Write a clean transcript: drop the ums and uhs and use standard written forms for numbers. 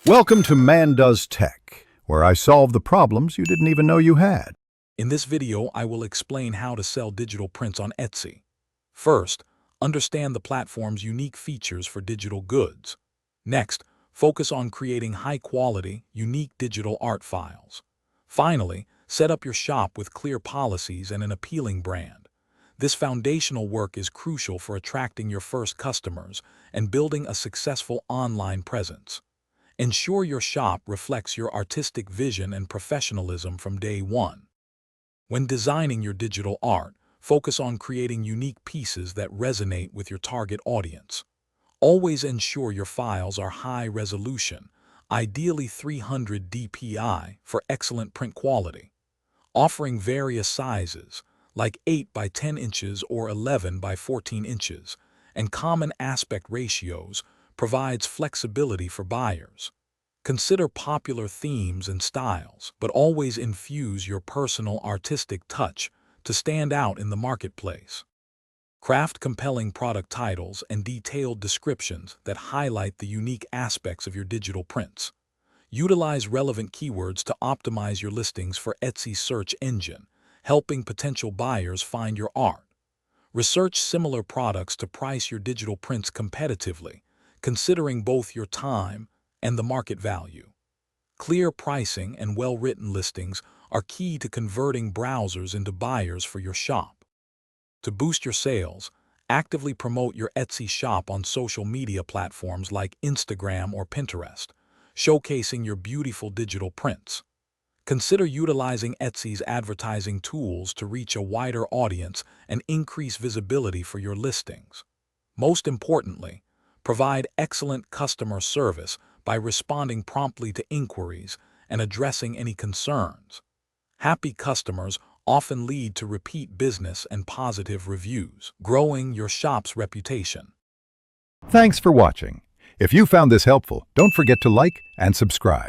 Welcome to Man Does Tech, where I solve the problems you didn't even know you had. In this video, I will explain how to sell digital prints on Etsy. First, understand the platform's unique features for digital goods. Next, focus on creating high-quality, unique digital art files. Finally, set up your shop with clear policies and an appealing brand. This foundational work is crucial for attracting your first customers and building a successful online presence. Ensure your shop reflects your artistic vision and professionalism from day one. When designing your digital art, focus on creating unique pieces that resonate with your target audience. Always ensure your files are high resolution, ideally 300 dpi for excellent print quality. Offering various sizes, like 8 by 10 inches or 11 by 14 inches, and common aspect ratios, provides flexibility for buyers. Consider popular themes and styles, but always infuse your personal artistic touch to stand out in the marketplace. Craft compelling product titles and detailed descriptions that highlight the unique aspects of your digital prints. Utilize relevant keywords to optimize your listings for Etsy's search engine, helping potential buyers find your art. Research similar products to price your digital prints competitively, considering both your time and the market value. Clear pricing and well-written listings are key to converting browsers into buyers for your shop. To boost your sales, actively promote your Etsy shop on social media platforms like Instagram or Pinterest, showcasing your beautiful digital prints. Consider utilizing Etsy's advertising tools to reach a wider audience and increase visibility for your listings. Most importantly, provide excellent customer service by responding promptly to inquiries and addressing any concerns. Happy customers often lead to repeat business and positive reviews, growing your shop's reputation. Thanks for watching. If you found this helpful, don't forget to like and subscribe.